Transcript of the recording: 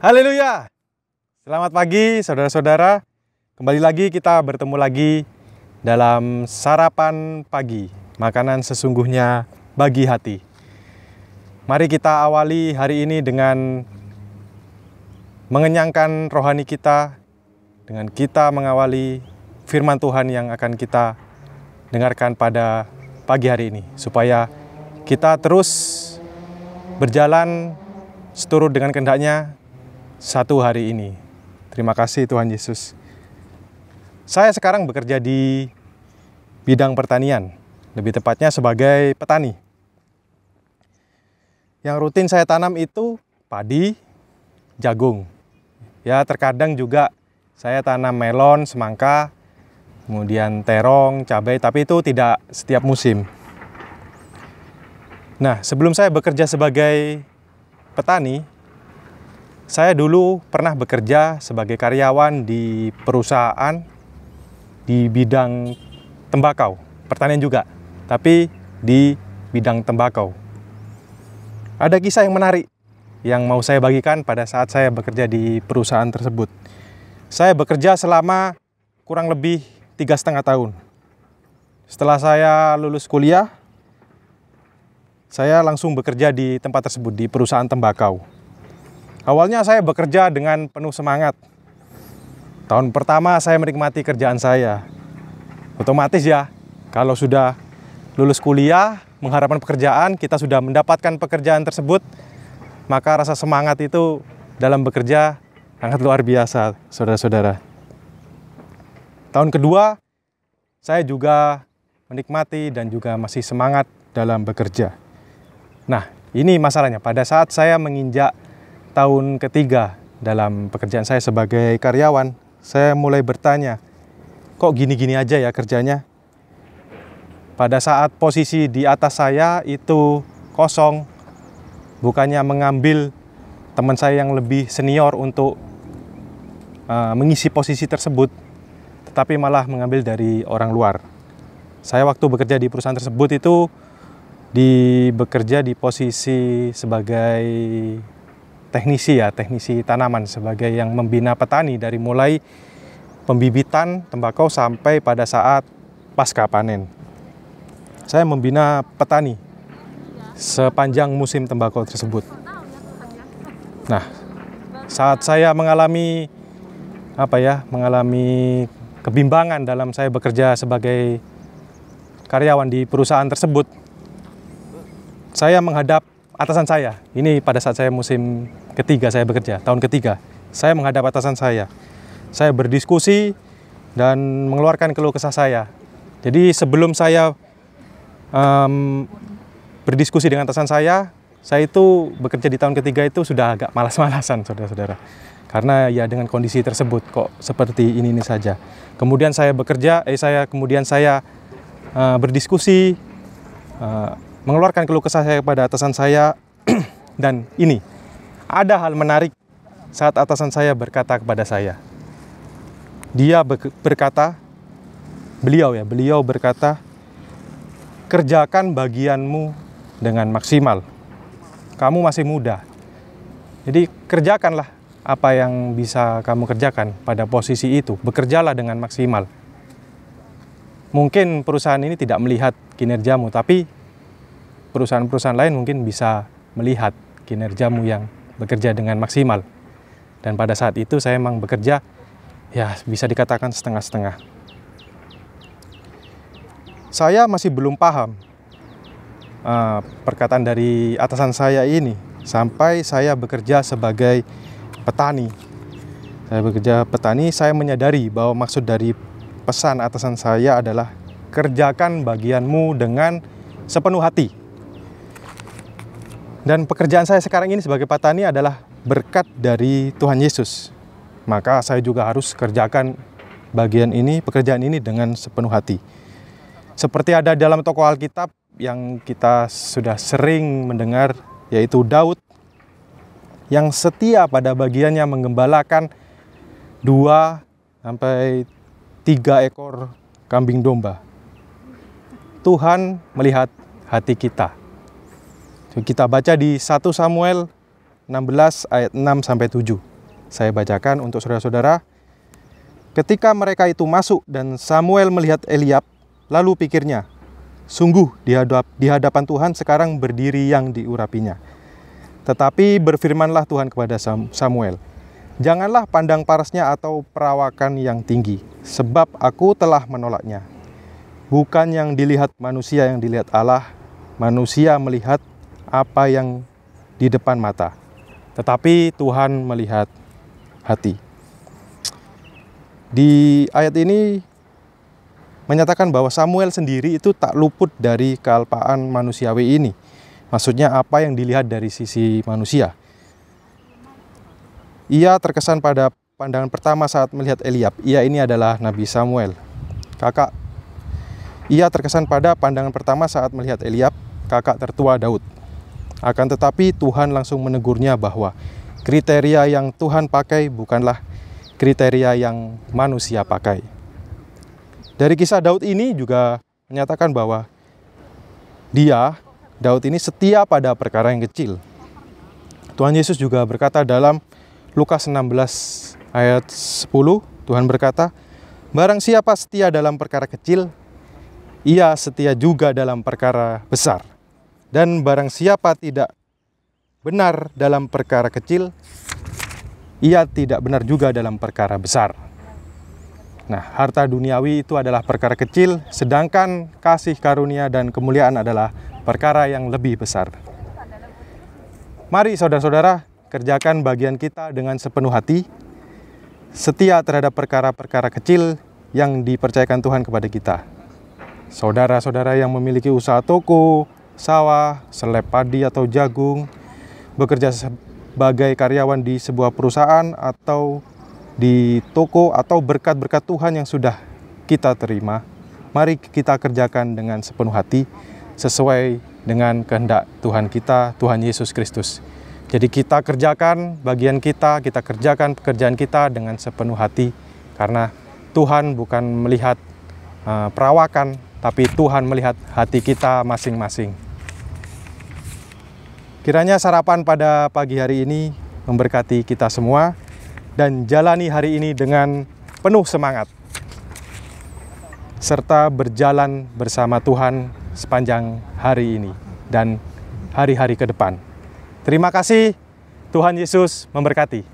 Haleluya! Selamat pagi saudara-saudara. Kembali lagi kita bertemu lagi dalam sarapan pagi, makanan sesungguhnya bagi hati. Mari kita awali hari ini dengan mengenyangkan rohani kita, dengan kita mengawali firman Tuhan yang akan kita dengarkan pada pagi hari ini, supaya kita terus berjalan seturut dengan kehendak-Nya satu hari ini. Terima kasih Tuhan Yesus. Saya sekarang bekerja di bidang pertanian, lebih tepatnya sebagai petani. Yang rutin saya tanam itu padi, jagung. Ya, terkadang juga saya tanam melon, semangka, kemudian terong, cabai, tapi itu tidak setiap musim. Nah, sebelum saya bekerja sebagai petani, saya dulu pernah bekerja sebagai karyawan di perusahaan di bidang tembakau, pertanian juga, tapi di bidang tembakau. Ada kisah yang menarik yang mau saya bagikan pada saat saya bekerja di perusahaan tersebut. Saya bekerja selama kurang lebih 3,5 tahun. Setelah saya lulus kuliah, saya langsung bekerja di tempat tersebut, di perusahaan tembakau. Awalnya saya bekerja dengan penuh semangat. Tahun pertama saya menikmati kerjaan saya. Otomatis ya, kalau sudah lulus kuliah, mengharapkan pekerjaan, kita sudah mendapatkan pekerjaan tersebut, maka rasa semangat itu dalam bekerja sangat luar biasa, saudara-saudara. Tahun kedua, saya juga menikmati dan juga masih semangat dalam bekerja. Nah, ini masalahnya. Pada saat saya menginjak tahun ketiga dalam pekerjaan saya sebagai karyawan, saya mulai bertanya, kok gini-gini aja ya kerjanya? Pada saat posisi di atas saya itu kosong, bukannya mengambil teman saya yang lebih senior untuk mengisi posisi tersebut, tetapi malah mengambil dari orang luar. Saya waktu bekerja di perusahaan tersebut itu bekerja di posisi sebagai teknisi tanaman, sebagai yang membina petani dari mulai pembibitan tembakau sampai pada saat pasca panen. Saya membina petani sepanjang musim tembakau tersebut. Nah, saat saya mengalami kebimbangan dalam saya bekerja sebagai karyawan di perusahaan tersebut, saya menghadap atasan saya. Ini pada saat saya musim ketiga saya bekerja, tahun ketiga. Saya menghadap atasan saya. Saya berdiskusi dan mengeluarkan keluh kesah saya. Jadi sebelum saya berdiskusi dengan atasan saya itu bekerja di tahun ketiga itu sudah agak malas-malasan, saudara-saudara. Karena ya dengan kondisi tersebut kok seperti ini saja. Kemudian saya berdiskusi, mengeluarkan keluh kesah saya kepada atasan saya. Dan ini, ada hal menarik saat atasan saya berkata kepada saya. Beliau berkata, kerjakan bagianmu dengan maksimal. Kamu masih muda. Jadi kerjakanlah apa yang bisa kamu kerjakan pada posisi itu. Bekerjalah dengan maksimal. Mungkin perusahaan ini tidak melihat kinerjamu, tapi perusahaan-perusahaan lain mungkin bisa melihat kinerjamu yang bekerja dengan maksimal. Dan pada saat itu saya memang bekerja, ya bisa dikatakan setengah-setengah. Saya masih belum paham perkataan dari atasan saya ini, sampai saya bekerja sebagai petani. Saya menyadari bahwa maksud dari pesan atasan saya adalah kerjakan bagianmu dengan sepenuh hati. Dan pekerjaan saya sekarang ini sebagai petani adalah berkat dari Tuhan Yesus. Maka saya juga harus kerjakan pekerjaan ini dengan sepenuh hati. Seperti ada dalam tokoh Alkitab yang kita sudah sering mendengar, yaitu Daud, yang setia pada bagiannya menggembalakan 2-3 ekor kambing domba. Tuhan melihat hati kita. Kita baca di 1 Samuel 16 ayat 6-7. Saya bacakan untuk saudara-saudara. Ketika mereka itu masuk dan Samuel melihat Eliab, lalu pikirnya, sungguh di hadapan Tuhan sekarang berdiri yang diurapinya. Tetapi berfirmanlah Tuhan kepada Samuel, janganlah pandang parasnya atau perawakan yang tinggi, sebab aku telah menolaknya. Bukan yang dilihat manusia yang dilihat Allah, manusia melihat apa yang di depan mata, tetapi Tuhan melihat hati. Di ayat ini menyatakan bahwa Samuel sendiri itu tak luput dari kealpaan manusiawi ini. Maksudnya apa yang dilihat dari sisi manusia. Ia terkesan pada pandangan pertama saat melihat Eliab. Ia ini adalah Nabi Samuel. Ia terkesan pada pandangan pertama saat melihat Eliab, kakak tertua Daud. Akan tetapi Tuhan langsung menegurnya bahwa kriteria yang Tuhan pakai bukanlah kriteria yang manusia pakai. Dari kisah Daud ini juga menyatakan bahwa Daud ini setia pada perkara yang kecil. Tuhan Yesus juga berkata dalam Lukas 16 ayat 10, Tuhan berkata, barang siapa setia dalam perkara kecil, ia setia juga dalam perkara besar. Dan barang siapa tidak benar dalam perkara kecil, ia tidak benar juga dalam perkara besar. Nah, harta duniawi itu adalah perkara kecil, sedangkan kasih karunia dan kemuliaan adalah perkara yang lebih besar. Mari saudara-saudara, kerjakan bagian kita dengan sepenuh hati, setia terhadap perkara-perkara kecil yang dipercayakan Tuhan kepada kita. Saudara-saudara yang memiliki usaha toko, sawah, seleb padi atau jagung, bekerja sebagai karyawan di sebuah perusahaan atau di toko, atau berkat-berkat Tuhan yang sudah kita terima, mari kita kerjakan dengan sepenuh hati sesuai dengan kehendak Tuhan kita, Tuhan Yesus Kristus. Jadi kita kerjakan bagian kita kerjakan pekerjaan kita dengan sepenuh hati, karena Tuhan bukan melihat perawakan, tapi Tuhan melihat hati kita masing-masing. Kiranya sarapan pada pagi hari ini memberkati kita semua dan jalani hari ini dengan penuh semangat serta berjalan bersama Tuhan sepanjang hari ini dan hari-hari ke depan. Terima kasih, Tuhan Yesus memberkati.